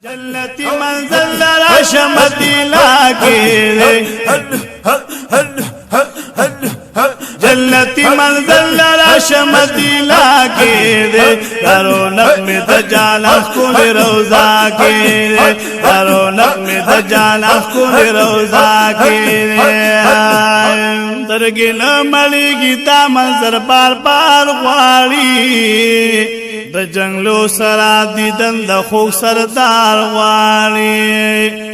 جنتی منزل لراش مدینہ کے جنتی منزل لراش مدینہ کے رونق میں دجالا کل روزہ کے رونق میں دجالا کل روزہ کے درگن ملی گیتا منظر بار بار غواړي د جنگلو سرا دیدن د خوږ سردار غواړي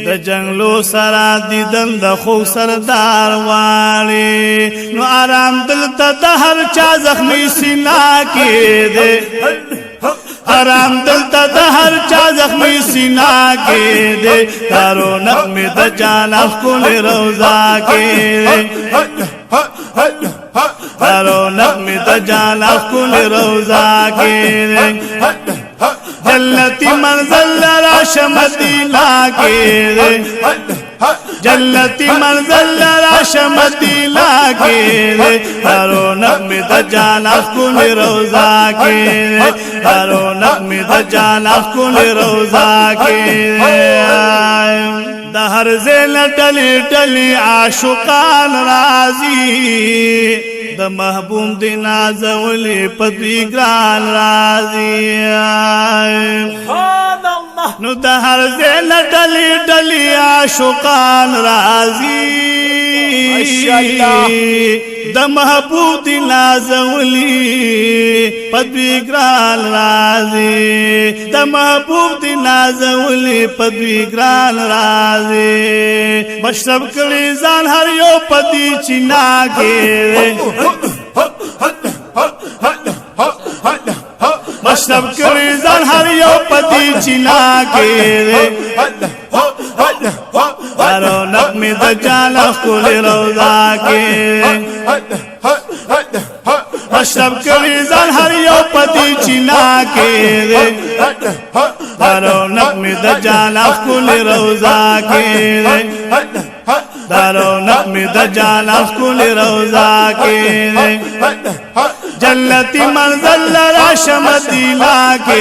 د جنگلو سرا دیدن د خوږ سردار غواړي نو آرام دلته د هر چا زخمی سینا کې دی آرام دلته د هر چا زخمی سینا کې دی رونق می د جانا ښکلې روضه کې رونق می د جانا ښکلې روضه کې جنتی منزل لراش مدینہ کے جنتی منزل لراش مدینہ کے رونق میں دجالا کل روزہ کے رونق میں دجالا کل روزہ کے دہر زیل ٹلی ٹلی عاشقان راضی د محبوب دی نازولی پدوی گران راضی نو دہر زیل ڈلی ڈلی عاشقان راضی د محبوب دی نازولی پدوی گران راضی د محبوب دی نازولی پدوی گران راضی مشرب کلی زان ہر یو پدی چنا کے مشرب کلی زان ہر یو پدی چنا کے رونق میں دجالا کل روزہ کے مشرب کلی زان ہر یو پدی چنا کے رونق میں دجالا کل روزہ کے رونق میں دجالا کل روزہ کے جنتی منزل لراش مدینہ کے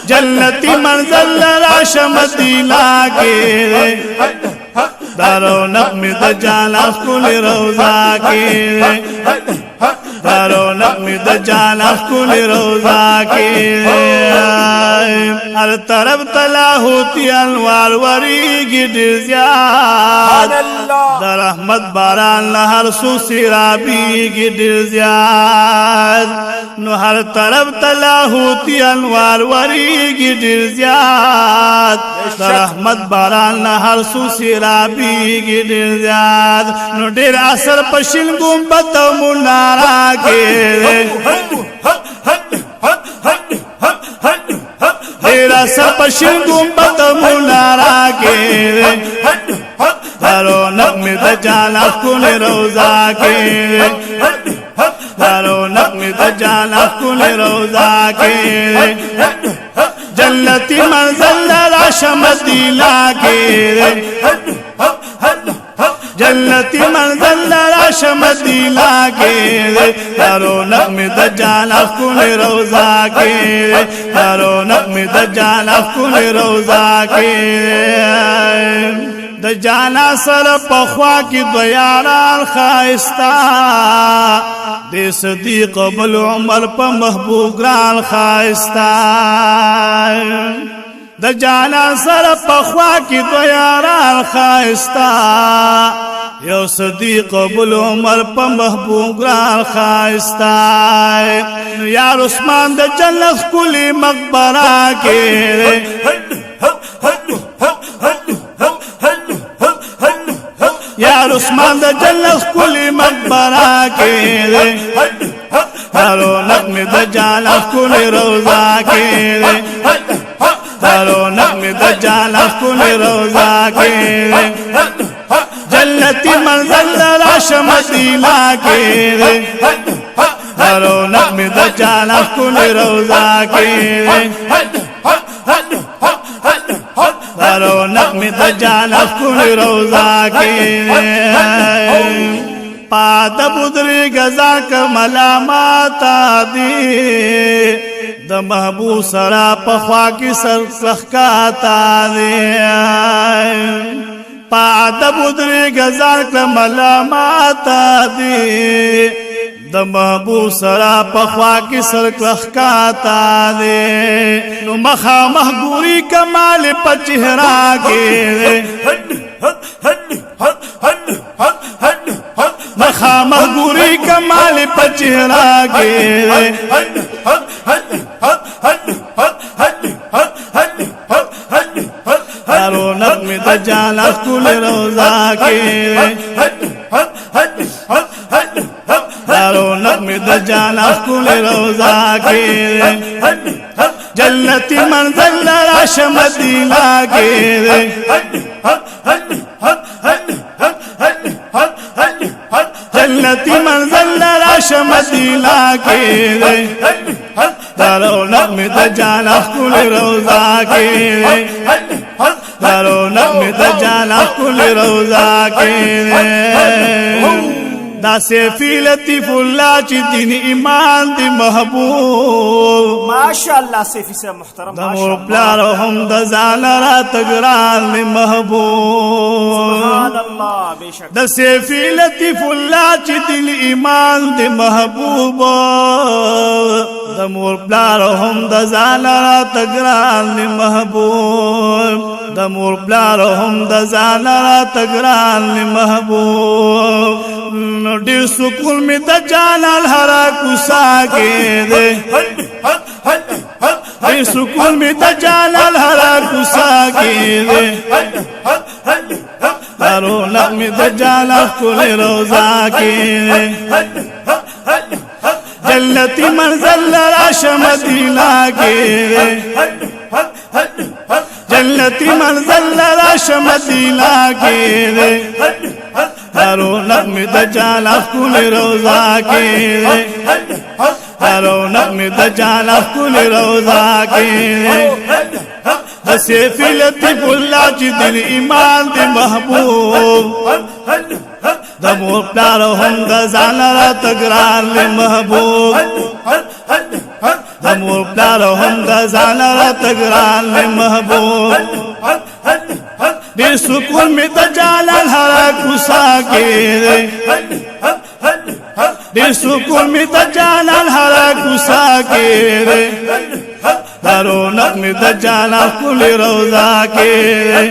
جنتی منزل لراش مدینہ کے رونق میں دجالا کل روزہ کے رونق میں دجالا کل روزہ کے ہر طرف تلا ہوتی انوار وریگی ڈر زیاد در رحمت باران لہر سو سرابیگی ڈر زیاد نو ہر طرف تلا ہوتی انوار وریگی ڈر زیاد در رحمت باران لہر سو سرابیگی ڈر زیاد نو ڈر اثر پشن گمبت منارا کے تیرا سب پشن گمبت منارا کے رونق میں دجالا کل روزہ کے رونق میں دجالا کل روزہ کے جنتی منزل لراش مدینہ کے جنتی منزل لراش مدینہ کے رونق میں دجالا کل روزہ کے رونق میں دجالا کل روزہ کے دجالا سر پخوا کی بیاران خائستہ دے صدیق بل عمر پا محبوب گران خائستہ دجالا سر پخوا کی بیاران خائستہ یو صدیق بل عمر پا محبوب گران خائستہ یار عثمان د جنت کلی مقبرہ کے یار عثمان د جنت کلی مقبرہ کے رونق میں دجالا کل روزہ کے رونق میں دجالا کل روزہ کے جنتی منزل لراش مدینہ کے رونق میں دجالا کل روزہ کے رونق میں دجالا کل روزہ کے پاد بدری گزا کا ملامات دی د محبوب سرا پخوا کی سر لخکاتا دے پا عدب ادری گزار کلم علاماتا دے د محبوب سرا پخوا کی سر لخکاتا دے نو مخا محگوری کمال پا چہرا کے مخا محگوری کمال پا چہرا کے دارو نغمی دا جانا کل روزا کے دارو نغمی دا جانا کل روزا کے جنتی منزل راش مدینہ کے جنتی منزل راش مدینہ کے دارو نغمی دا جانا کل روزا کے دارو نغمی دا جانا کل روزا کے دا سیفی لطیف اللہ چی دین ایمان دی محبوب ماشاءاللہ سیفی سے محترم دا مور پلارو ہم دا زالرا تگران دی محبوب سبحان اللہ بے شک دا سیفی لطیف اللہ چی دین ایمان دی محبوب دا مور پلارو ہم دا زالرا تگران دی محبوب دا مور پلارو ہم دا زالرا تگران دی محبوب ډېر سکون می د جانان هرا کوسا کې دے ډېر سکون می د جانان هرا کوسا کې دے دارو نغمی د جانان کل روزا کې دے جنتی منزل راش مدینہ کې دے جنتی منزل راش مدینہ کې دے دارو نغمی دا جانا کل روزا کے دارو نغمی دا جانا کل روزا کے دا سیفی لطیف اللہ چی دل ایمان دی محبوب دا مور پلارو ہم دا زانا را تگران لی محبوب دا مور پلارو ہم دا زانا را تگران لی محبوب دیر سکون میں دا جالال ہرا کسا کے دے دیر سکون میں دا جالال ہرا کسا کے دے دارو نغمی دا جالال کل روزا کے دے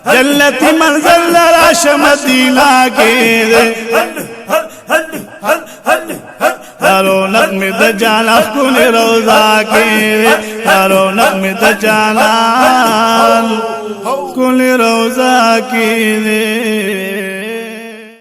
جنتی منزل راش مدینہ کے دے دارو نغمی دا جانا کل روزا کے دے دارو نغمی دا جانا کل روزا کے دے